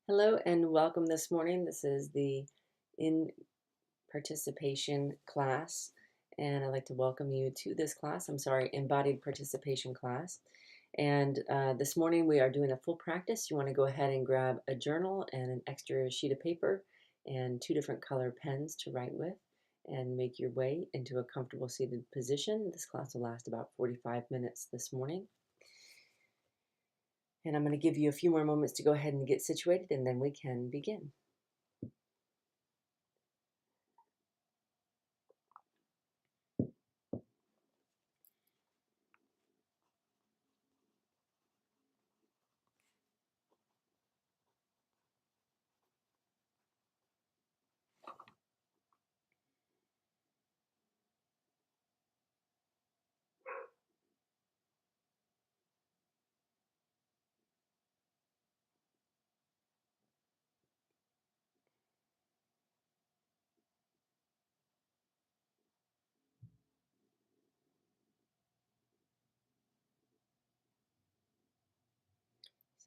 Hello and welcome this morning. This is the in participation class, and I'd like to welcome you to this class. Embodied participation class. And this morning we are doing a full practice. You want to go ahead and grab a journal and an extra sheet of paper and two different color pens to write with, and make your way into a comfortable seated position. This class will last about 45 minutes this morning. And I'm going to give you a few more moments to go ahead and get situated, and then we can begin.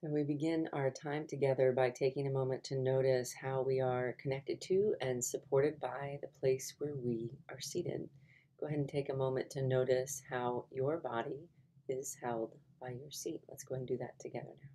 So we begin our time together by taking a moment to notice how we are connected to and supported by the place where we are seated. Go ahead and take a moment to notice how your body is held by your seat. Let's go ahead and do that together now.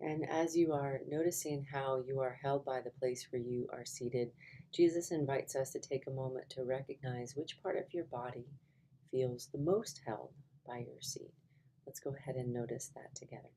And as you are noticing how you are held by the place where you are seated, Jesus invites us to take a moment to recognize which part of your body feels the most held by your seat. Let's go ahead and notice that together now.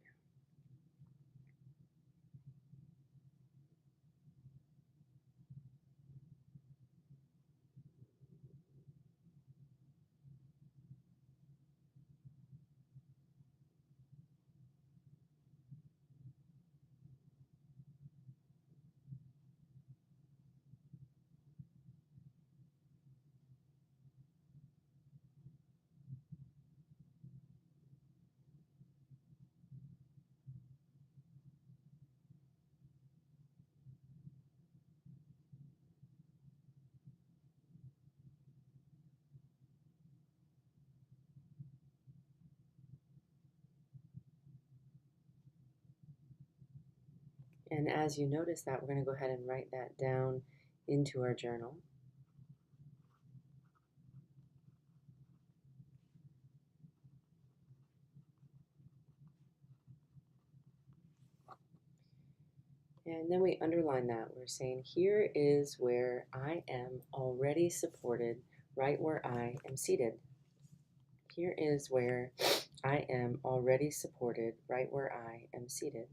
And as you notice that, we're going to go ahead and write that down into our journal. And then we underline that. We're saying, here is where I am already supported, right where I am seated. Here is where I am already supported, right where I am seated.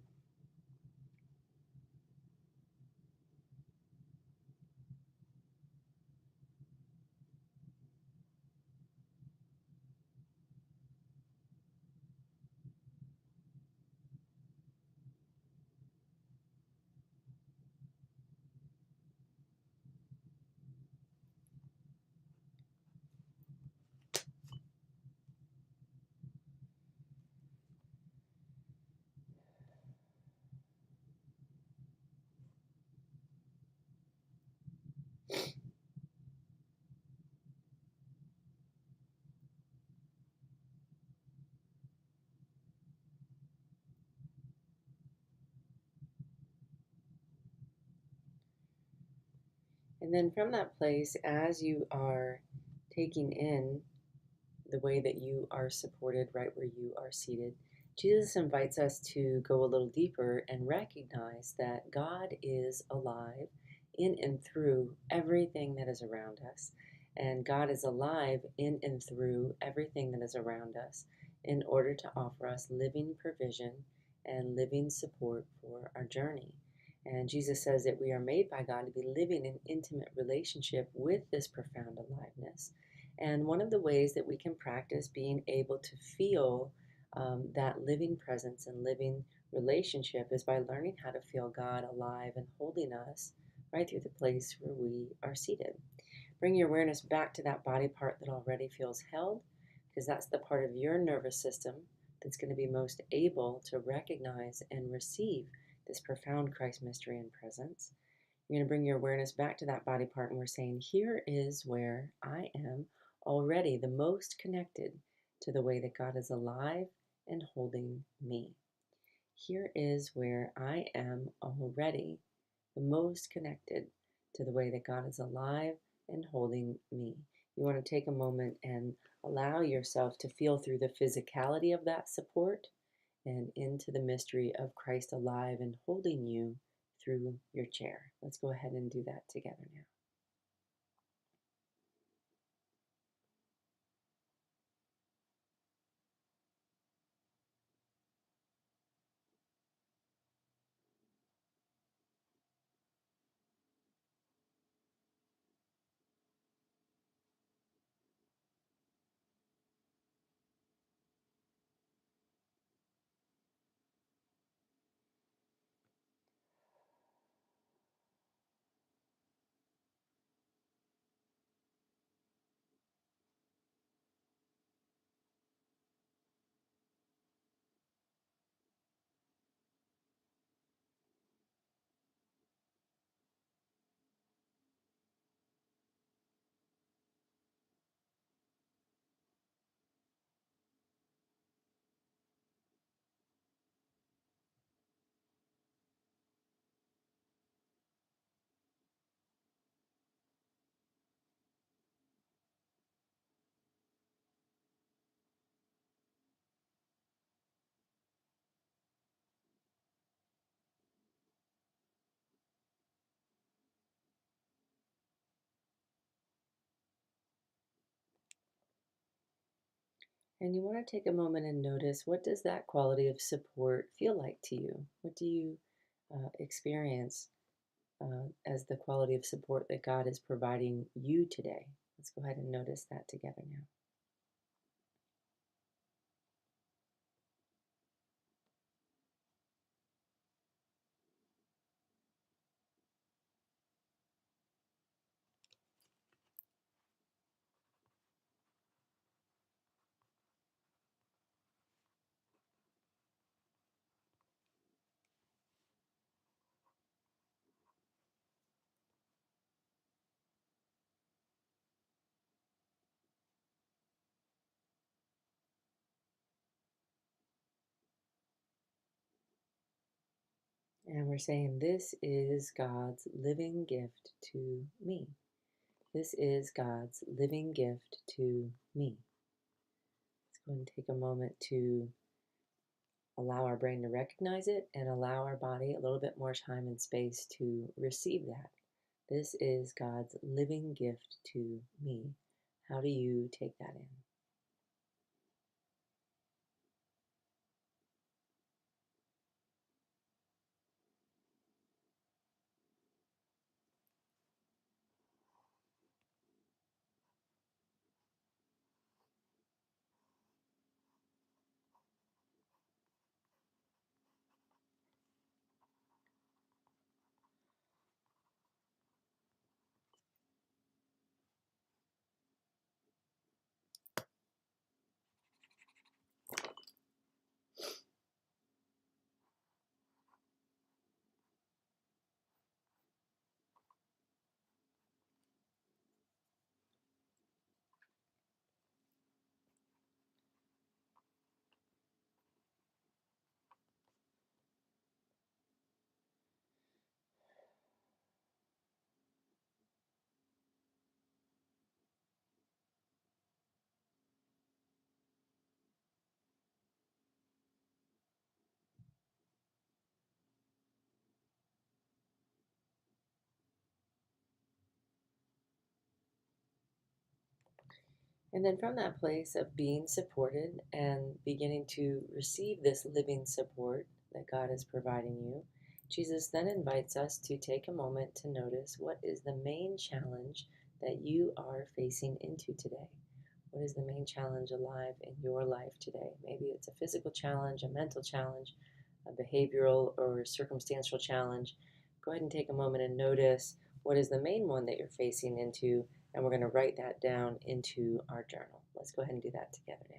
And then from that place, as you are taking in the way that you are supported right where you are seated, Jesus invites us to go a little deeper and recognize that God is alive in and through everything that is around us. And God is alive in and through everything that is around us in order to offer us living provision and living support for our journey. And Jesus says that we are made by God to be living in intimate relationship with this profound aliveness. And one of the ways that we can practice being able to feel that living presence and living relationship is by learning how to feel God alive and holding us right through the place where we are seated. Bring your awareness back to that body part that already feels held, because that's the part of your nervous system that's going to be most able to recognize and receive this profound Christ mystery and presence. You're going to bring your awareness back to that body part, and we're saying, here is where I am already the most connected to the way that God is alive and holding me. Here is where I am already the most connected to the way that God is alive and holding me. You want to take a moment and allow yourself to feel through the physicality of that support and into the mystery of Christ alive and holding you through your chair. Let's go ahead and do that together now. And you want to take a moment and notice, what does that quality of support feel like to you? What do you experience as the quality of support that God is providing you today? Let's go ahead and notice that together now. And we're saying, this is God's living gift to me. This is God's living gift to me. Let's go and take a moment to allow our brain to recognize it and allow our body a little bit more time and space to receive that. This is God's living gift to me. How do you take that in? And then from that place of being supported and beginning to receive this living support that God is providing you, Jesus then invites us to take a moment to notice what is the main challenge that you are facing into today. What is the main challenge alive in your life today? Maybe it's a physical challenge, a mental challenge, a behavioral or circumstantial challenge. Go ahead and take a moment and notice what is the main one that you're facing into, and we're going to write that down into our journal. Let's go ahead and do that together now.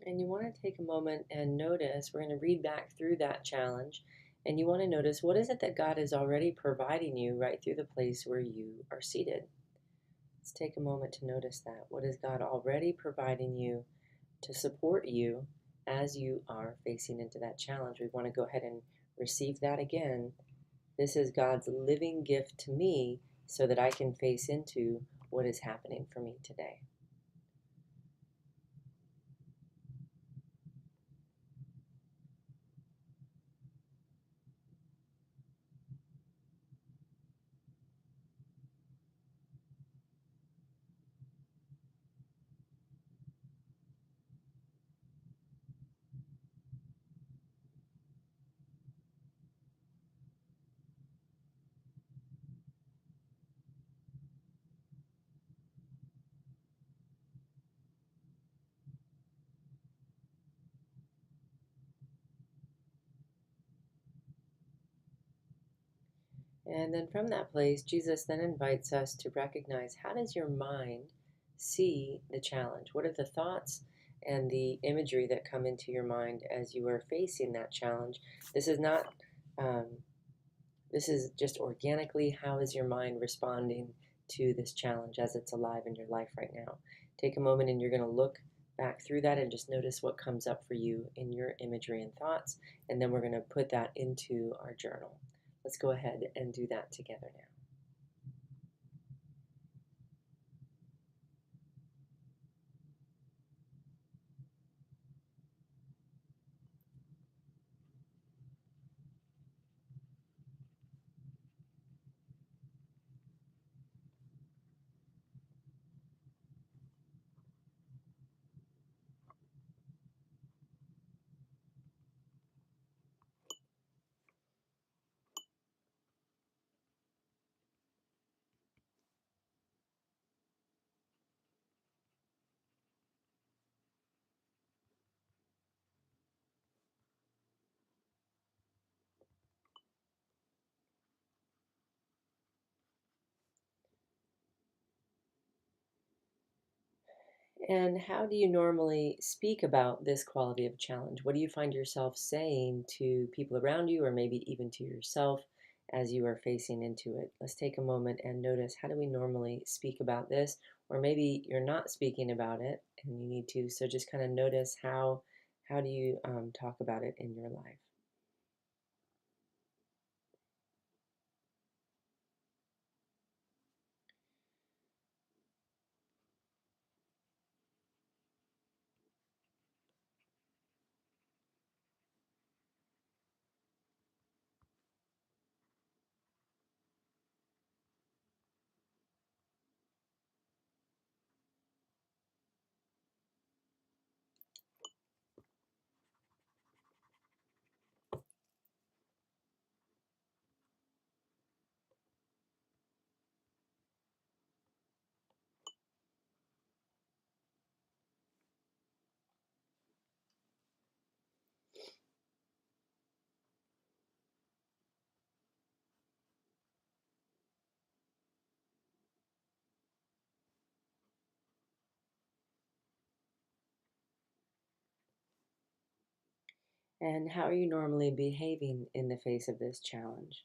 And you want to take a moment and notice, we're going to read back through that challenge, and you want to notice what is it that God is already providing you right through the place where you are seated. Let's take a moment to notice that. What is God already providing you to support you as you are facing into that challenge? We want to go ahead and receive that again. This is God's living gift to me so that I can face into what is happening for me today. And then from that place, Jesus then invites us to recognize, how does your mind see the challenge? What are the thoughts and the imagery that come into your mind as you are facing that challenge? This is not, um, this is just organically, how is your mind responding to this challenge as it's alive in your life right now? Take a moment and you're going to look back through that and just notice what comes up for you in your imagery and thoughts. And then we're going to put that into our journal. Let's go ahead and do that together now. And how do you normally speak about this quality of challenge? What do you find yourself saying to people around you, or maybe even to yourself as you are facing into it? Let's take a moment and notice, how do we normally speak about this? Or maybe you're not speaking about it and you need to. So just kind of notice, how do you talk about it in your life? And how are you normally behaving in the face of this challenge?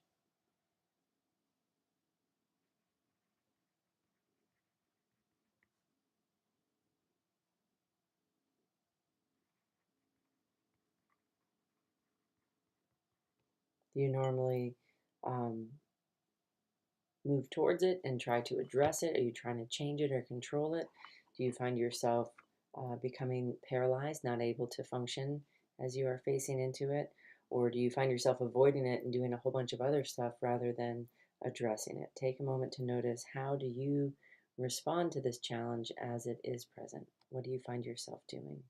Do you normally um, move towards it and try to address it? Are you trying to change it or control it? Do you find yourself becoming paralyzed, not able to function as you are facing into it? Or do you find yourself avoiding it and doing a whole bunch of other stuff rather than addressing it? Take a moment to notice, how do you respond to this challenge as it is present? What do you find yourself doing?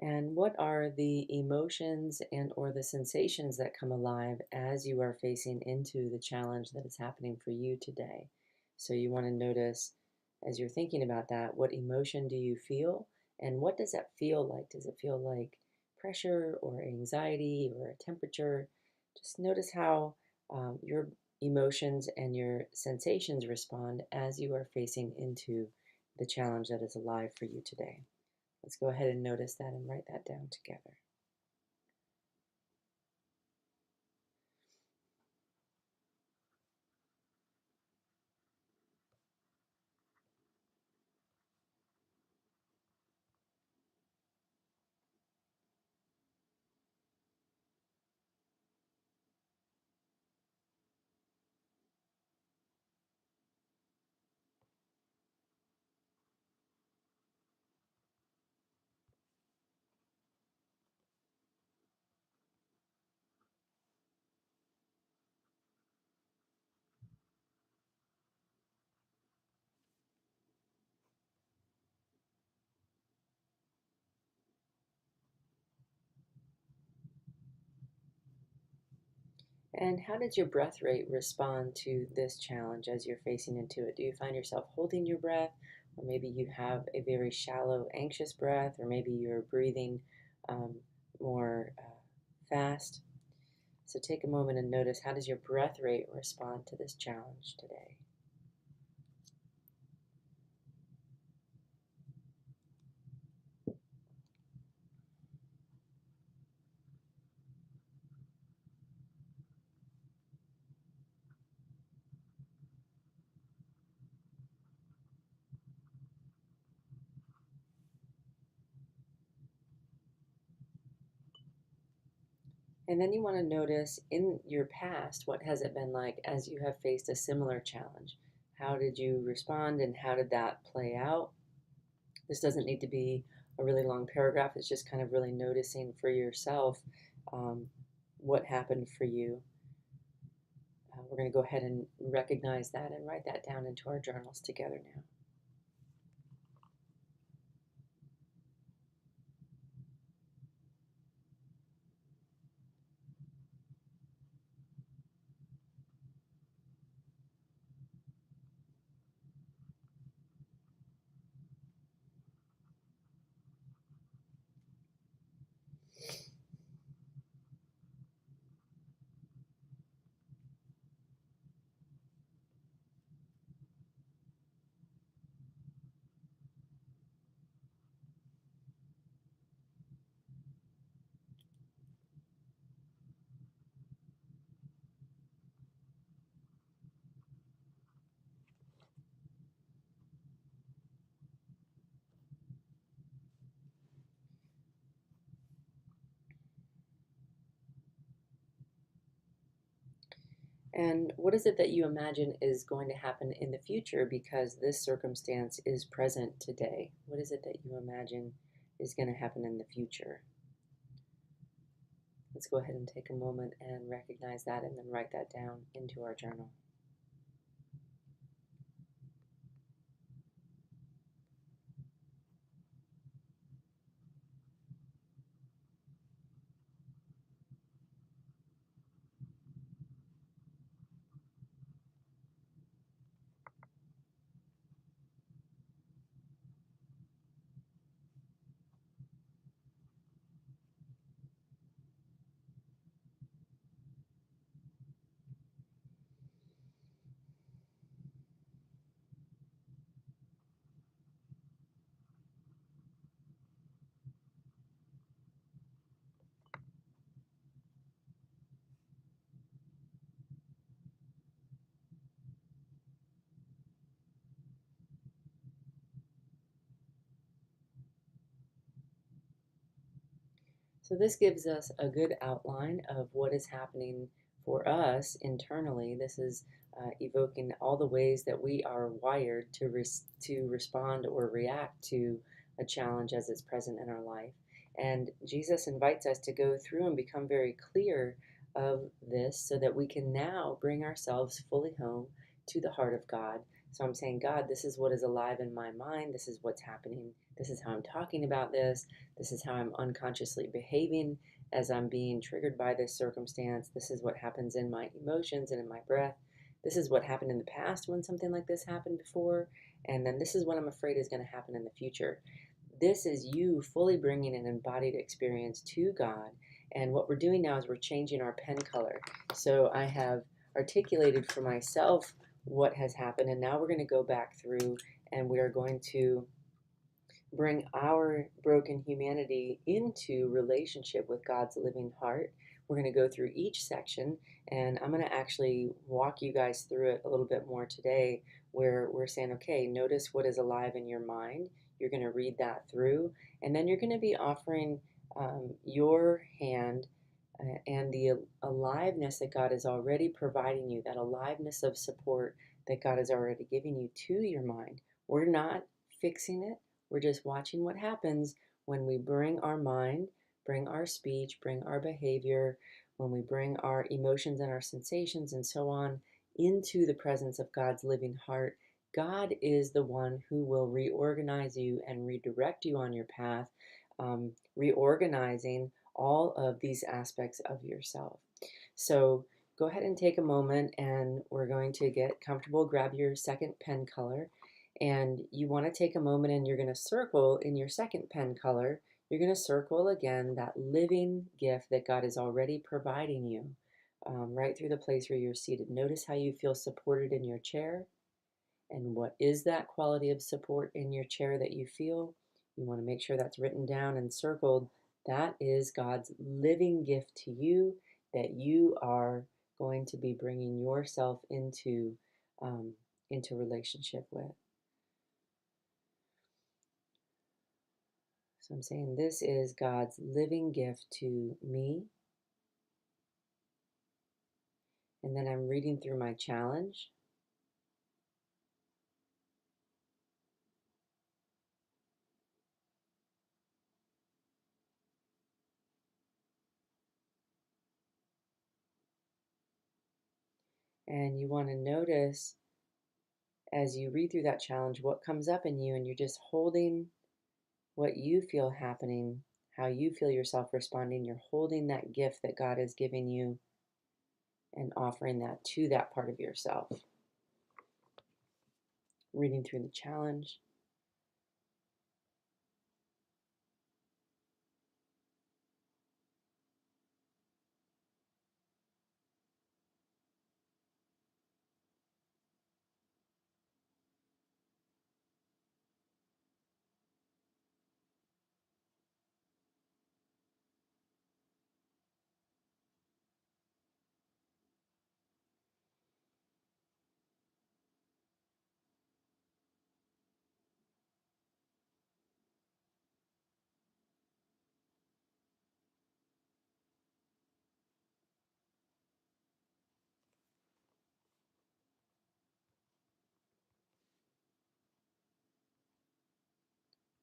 And what are the emotions and or the sensations that come alive as you are facing into the challenge that is happening for you today? So you want to notice, as you're thinking about that, what emotion do you feel and what does that feel like? Does it feel like pressure or anxiety or a temperature? Just notice how your emotions and your sensations respond as you are facing into the challenge that is alive for you today. Let's go ahead and notice that and write that down together. And how did your breath rate respond to this challenge as you're facing into it? Do you find yourself holding your breath, or maybe you have a very shallow, anxious breath, or maybe you're breathing um, more fast? So take a moment and notice, how does your breath rate respond to this challenge today? And then you want to notice, in your past, what has it been like as you have faced a similar challenge? How did you respond and how did that play out? This doesn't need to be a really long paragraph. It's just kind of really noticing for yourself um, what happened for you. we're going to go ahead and recognize that and write that down into our journals together now. And what is it that you imagine is going to happen in the future because this circumstance is present today? What is it that you imagine is going to happen in the future? Let's go ahead and take a moment and recognize that and then write that down into our journal. So this gives us a good outline of what is happening for us internally. This is evoking all the ways that we are wired to respond or react to a challenge as it's present in our life. And Jesus invites us to go through and become very clear of this so that we can now bring ourselves fully home to the heart of God. So I'm saying, God, this is what is alive in my mind. This is what's happening. This is how I'm talking about this. This is how I'm unconsciously behaving as I'm being triggered by this circumstance. This is what happens in my emotions and in my breath. This is what happened in the past when something like this happened before. And then this is what I'm afraid is going to happen in the future. This is you fully bringing an embodied experience to God. And what we're doing now is we're changing our pen color. So I have articulated for myself what has happened. And now we're going to go back through and we are going to bring our broken humanity into relationship with God's living heart. We're going to go through each section, and I'm going to actually walk you guys through it a little bit more today, where we're saying, okay, notice what is alive in your mind. You're going to read that through, and then you're going to be offering your hand and the aliveness that God is already providing you, that aliveness of support that God is already giving you to your mind. We're not fixing it. We're just watching what happens when we bring our mind, bring our speech, bring our behavior, when we bring our emotions and our sensations and so on into the presence of God's living heart. God is the one who will reorganize you and redirect you on your path, reorganizing all of these aspects of yourself. So go ahead and take a moment, and we're going to get comfortable. Grab your second pen color, and you want to take a moment and you're going to circle in your second pen color. You're going to circle again that living gift that God is already providing you right through the place where you're seated. Notice how you feel supported in your chair, and what is that quality of support in your chair that you feel. You want to make sure that's written down and circled. That is God's living gift to you that you are going to be bringing yourself into relationship with. So I'm saying this is God's living gift to me. And then I'm reading through my challenge. And you want to notice as you read through that challenge what comes up in you, and you're just holding what you feel happening, how you feel yourself responding. You're holding that gift that God is giving you and offering that to that part of yourself. Reading through the challenge.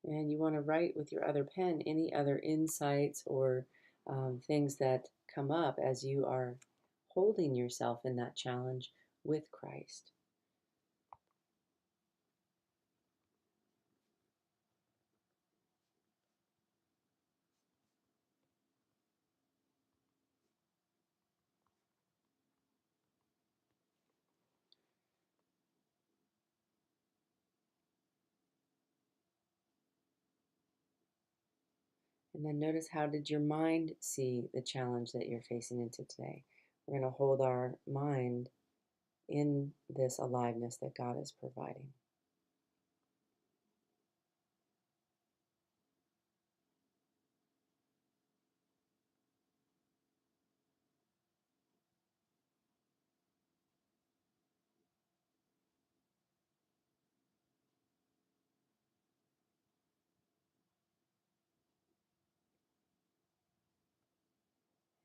And you want to write with your other pen any other insights or things that come up as you are holding yourself in that challenge with Christ. And then notice, how did your mind see the challenge that you're facing into today? We're going to hold our mind in this aliveness that God is providing.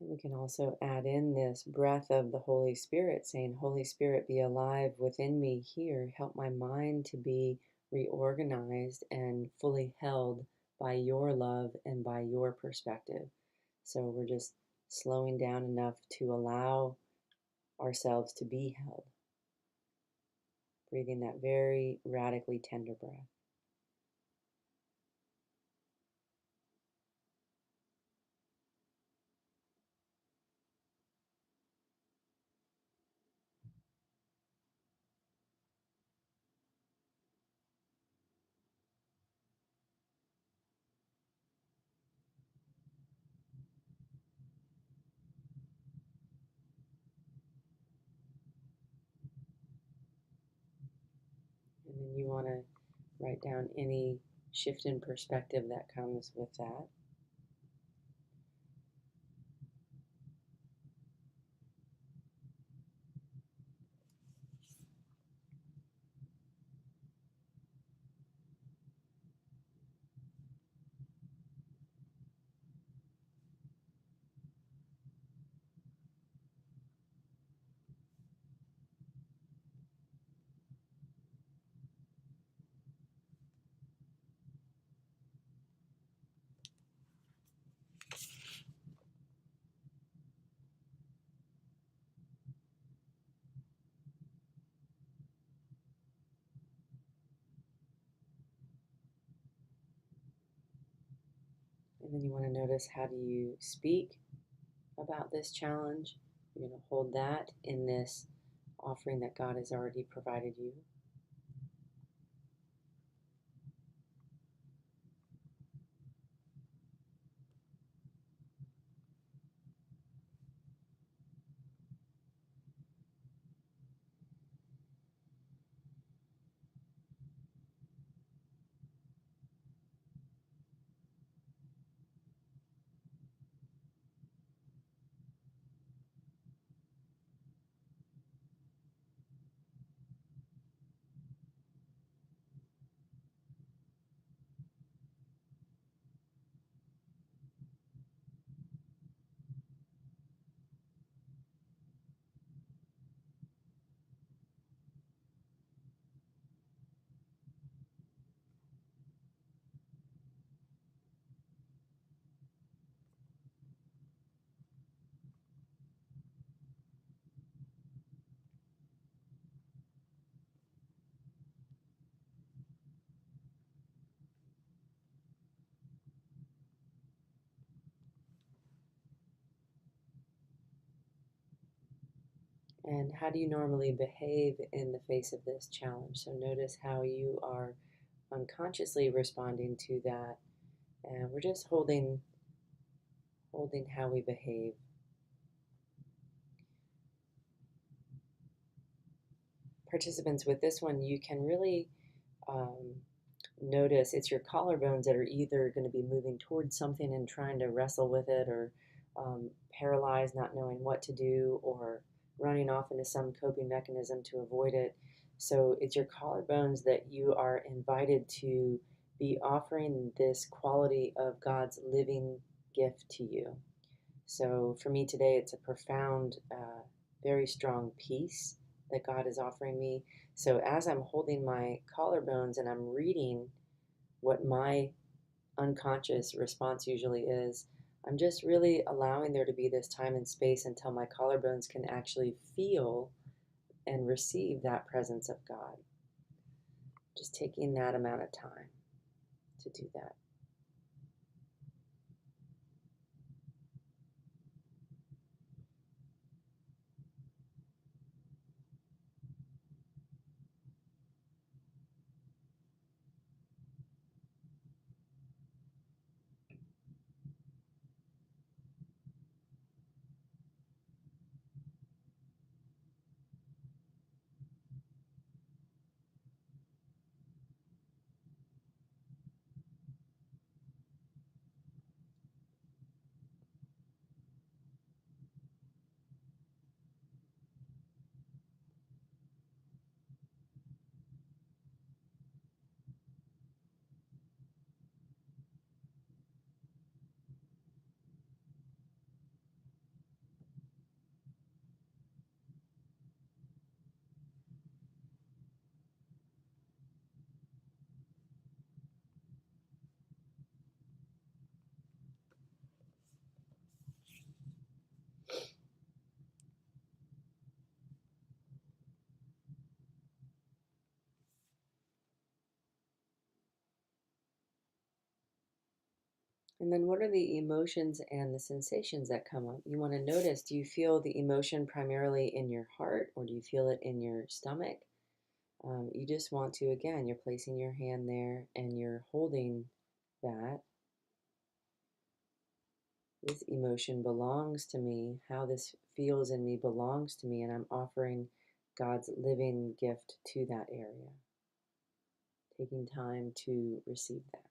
And we can also add in this breath of the Holy Spirit, saying, Holy Spirit, be alive within me here. Help my mind to be reorganized and fully held by your love and by your perspective. So we're just slowing down enough to allow ourselves to be held. Breathing that very radically tender breath. And then you want to write down any shift in perspective that comes with that. And then you want to notice, how do you speak about this challenge? You're going to hold that in this offering that God has already provided you. And how do you normally behave in the face of this challenge? So notice how you are unconsciously responding to that. And we're just holding how we behave. Participants, with this one, you can really um, notice it's your collarbones that are either going to be moving towards something and trying to wrestle with it, or paralyzed, not knowing what to do, or running off into some coping mechanism to avoid it. So it's your collarbones that you are invited to be offering this quality of God's living gift to you. So for me today, it's a profound, very strong peace that God is offering me. So as I'm holding my collarbones and I'm reading what my unconscious response usually is, I'm just really allowing there to be this time and space until my collarbones can actually feel and receive that presence of God. Just taking that amount of time to do that. And then what are the emotions and the sensations that come up? You want to notice, do you feel the emotion primarily in your heart, or do you feel it in your stomach? You just want to, again, you're placing your hand there and you're holding that. This emotion belongs to me. How this feels in me belongs to me, and I'm offering God's living gift to that area. Taking time to receive that.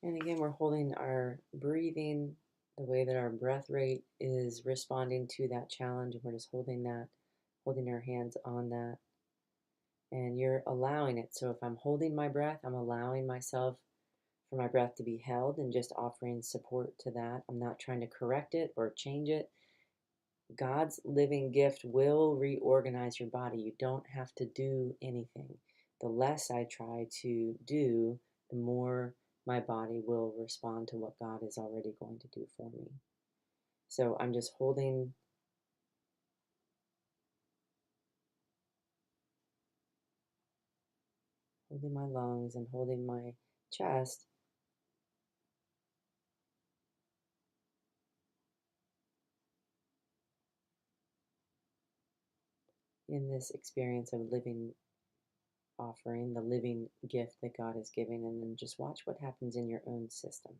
And again, we're holding our breathing, the way that our breath rate is responding to that challenge. And we're just holding that, holding our hands on that. And you're allowing it. So if I'm holding my breath, I'm allowing myself for my breath to be held and just offering support to that. I'm not trying to correct it or change it. God's living gift will reorganize your body. You don't have to do anything. The less I try to do, the more my body will respond to what God is already going to do for me. So I'm just holding my lungs and holding my chest in this experience of living offering, the living gift that God is giving, and then just watch what happens in your own system.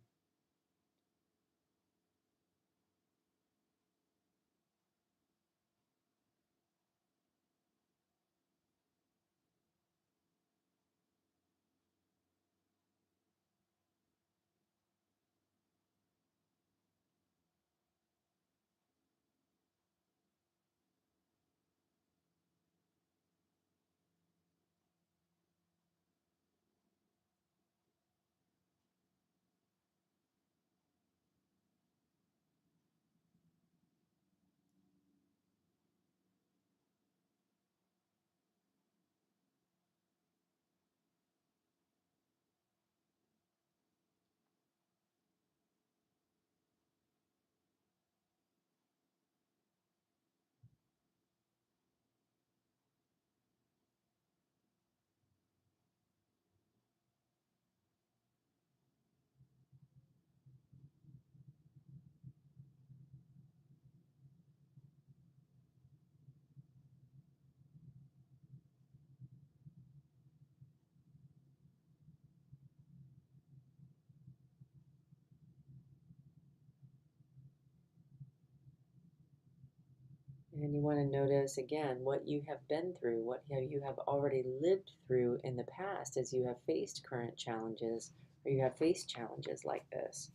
And you want to notice again what you have been through, what you have already lived through in the past as you have faced current challenges or you have faced challenges like this.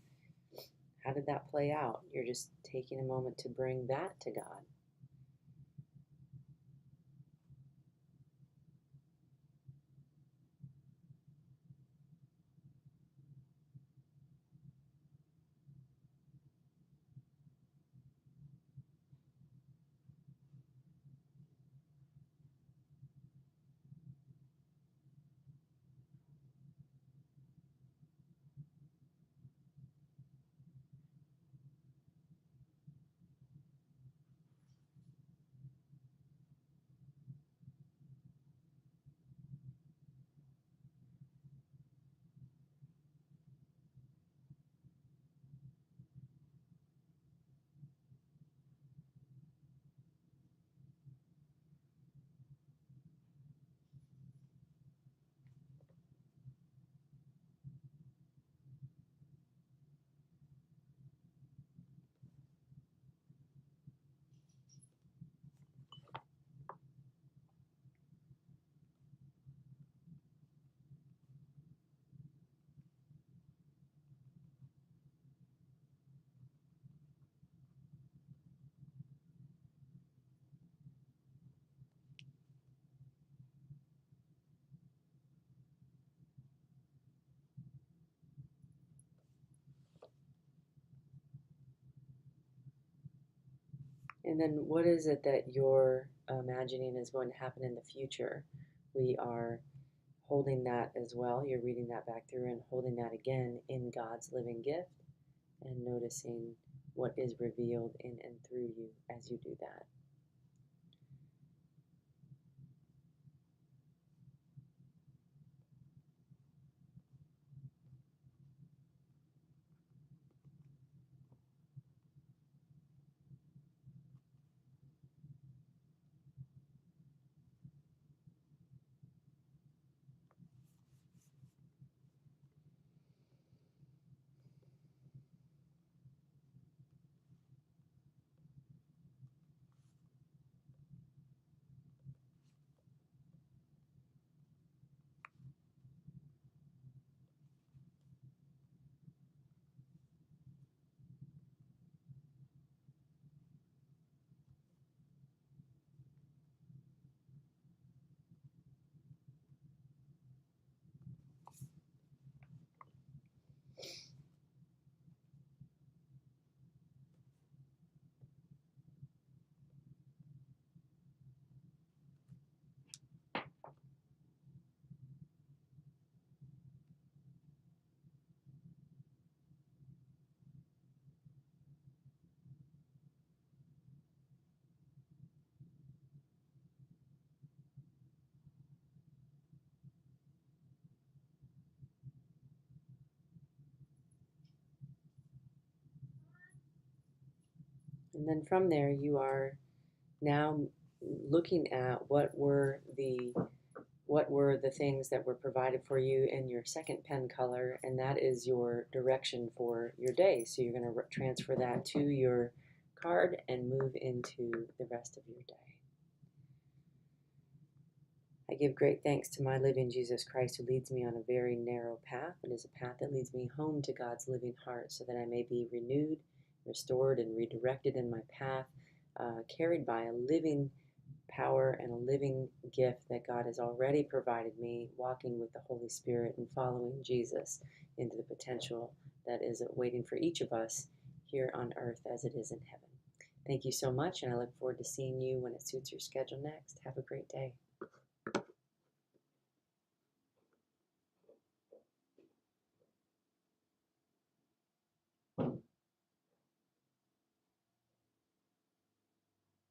How did that play out? You're just taking a moment to bring that to God. And then what is it that you're imagining is going to happen in the future? We are holding that as well. You're reading that back through and holding that again in God's living gift and noticing what is revealed in and through you as you do that. And then from there, you are now looking at what were the things that were provided for you in your second pen color, and that is your direction for your day. So you're going to transfer that to your card and move into the rest of your day. I give great thanks to my living Jesus Christ, who leads me on a very narrow path. It is a path that leads me home to God's living heart, so that I may be renewed, restored, and redirected in my path, carried by a living power and a living gift that God has already provided me, walking with the Holy Spirit and following Jesus into the potential that is waiting for each of us here on earth as it is in heaven. Thank you so much, and I look forward to seeing you when it suits your schedule next. Have a great day.